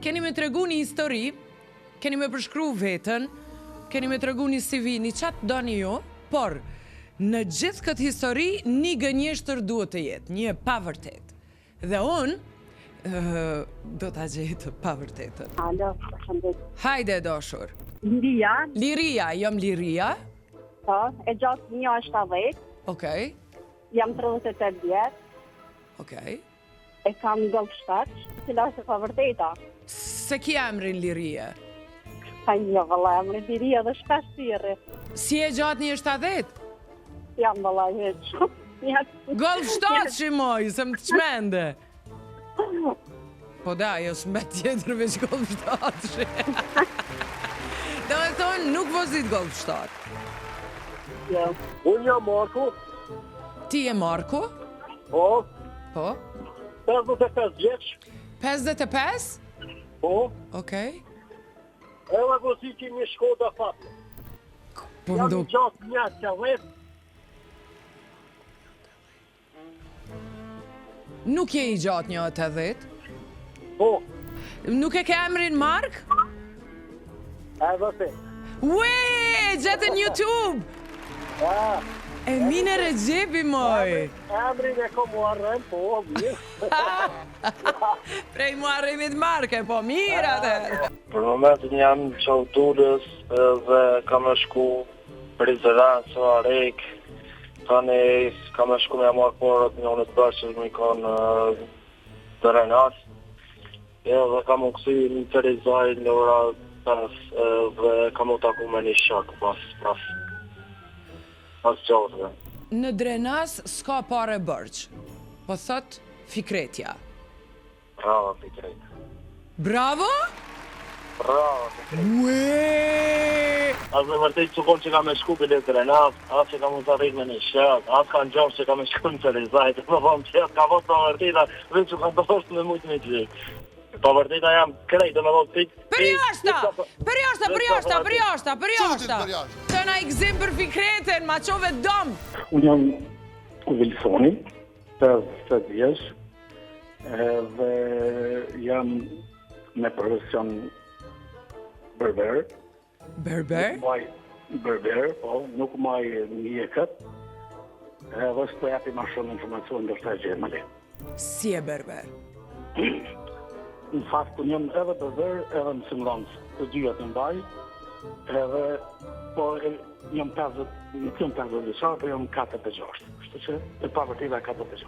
keni me tregu një histori, keni me përshkru vetën, keni me tregu një CV, një qatë doni ju, por në gjithë këtë histori, një gënjeshtër duhet të jetë, një pa vërtet. Dhe unë, do t'a gjetë pa vërtetën. Alo, përshëndet. Hajde, doshur. Liria. Liria, jam Liria. Po, e gjatë 1.70. Okej. Jam 38 vjetë. Okej. E kam golf 7, cila është e pa vërteta. Se ki emrin Liria? Pa një vëlla, emrin Liria dhe shpesh thirrri. Si e gjatë 1.70? Jam vëlla heq. Golf 7 shimoj, se më të qmende. Po da, jo s'mbet tjetër veç golf 7. Do e thonë, nuk vozit golf 7. Jo. Unë jam Marko. Ti e Marko? Po. Po. 55 vjeç. 55? Po. Okej. Edhe voziti një Shkoda Fat. Po Jam mdo... i gjatë 1.70. Nuk je i gjatë 1.80? Po. Nuk e ke emrin Mark? Edhe te. Ue, gjetën YouTube! Ja. E mine Regjepi, moj! Emrin e kom uarrem, po, mirë. Prej muarrimit Marke, po mirë atë. Për momentin jam qauturës dhe kam e shku Prizren, Soarek. Tani kam e shku me marrë porët një unë të bërë që më i konë të Renas. Dhe kam u kësi një të Rizaj në ora 5 dhe kam u taku me një shak pas qatëve. Në Drenas s'ka pare bërç, po thot Fikretja. Bravo, Fikret. Bravo? Bravo, Fikret. Ue! As me vërtet që konë që kam e shku për të Renas, as që kam u të rrit me një shak, as kanë gjohë që kam e shku në të Rizaj, të më vëmë që ka vëtë për vërteta, dhe që kanë të thoshtë me mujtë me gjithë. Për vërteta jam krejtë me vëtë pikë. Për jashta! Të na i gzim për Fikreten, ma qove dom! Unë jam Wilsoni, 50 vjeç, dhe jam me profesion berber. Berber? Berber, po, nuk maj mjekët, dhe s'po japi ma shumë informacion do shta gjemëli. Si e berber? Në fakt, unë jam edhe berber, edhe mësimdhënës, të dyja të mbaj, edhe, po, jam 50, nuk jam 50 vjeçar, po jam 46, kështu që e pa vërteta 46.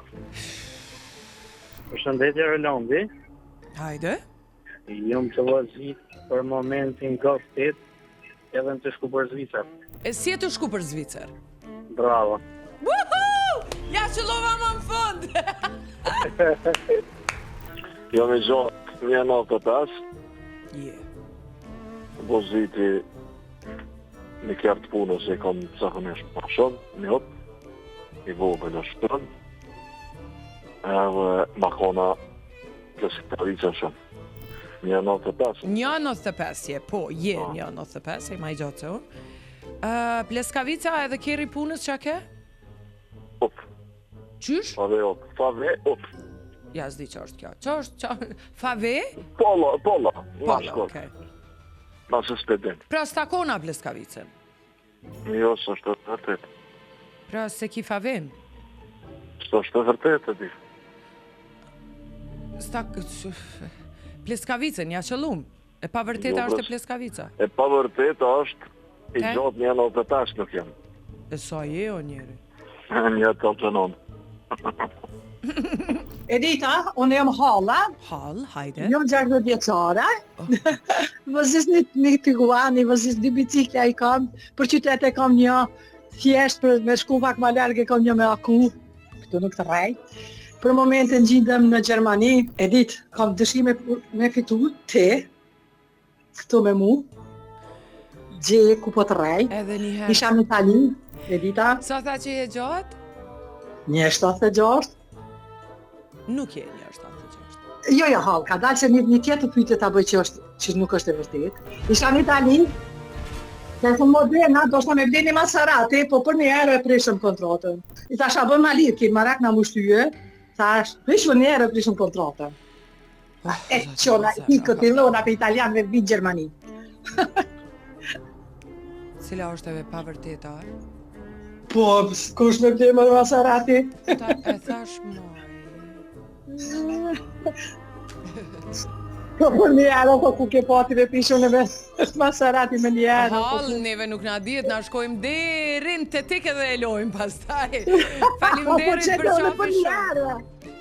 Përshëndetje Rolandi. Hajde. Jam të vazhit për momentin Golf 8 edhe në të shku për Zvicër. E si e të shku për Zvicër? Bravo. Woohoo! Ja qëllova më në fund! Jam i gjatë 1.95. Yeah. Voziti në kjartë punës e kam zakonisht më shumë, një hop, i vogël është tërën, edhe makona pleskavicën shumë. 1.95. 1.95 je, po, je 1.95, e ma i gjatë se unë. Pleskavica edhe keri punës që a ke? Op, Qysh? fave op, fave op. Ja, s'di që është kjo. Që është? Fave? Pola, Pola, shkot, okej. Nasë s'pedin. Pra s'takona pleskavicën? Jo, së është të vërtet. Pra se ki favin? Së është të vërtet, e di. Pleskavicën, ja qëllum. E pa vërteta është e pleskavica. E pa vërteta është i Te? gjatë 1.95 nuk jam. E sa je o njeri? Një të altënon. Edita, unë jam Halla, Hall, hajde. jam 60 vjeçare. Vëzis një tiguani, vëzis një bicikla i kam, për qytet e kam një thjesht për me shku pak ma largë e kam një me aku, këtu nuk të rej. Për momentin gjindem në Gjermani, Edit, kam dëshime me fitu te, këtu me mu, gje ku po të rej. Edhe një herë. Isha në Itali, Edita, Sa tha që je gjatë? 1.76. Nuk je 1.76. Jo, Hall, ka dalë që një tjetër pyetje ta bëj që nuk është e vërtet. Isha në Itali, dhe thëmë moderna, do shta me bleni Masarati, po për një herë e prishëm kontratën. I thash, a bën ma lirë, ki marak na mushtyje, thash, prishëm një herë e prishëm kontratën. E qona, i këtillona për italianëve vinë Gjermani. Cila është e pavërteta? Po, kush me vlerë më Maserati? E thash moj. Po për një herë, po ku ke pati dhe pishun e me Maserati me një herë. Hallë, neve nuk na dihet, na shkojmë derin te tek edhe e lojmë pastaj. Faleminderit për qafë shumë.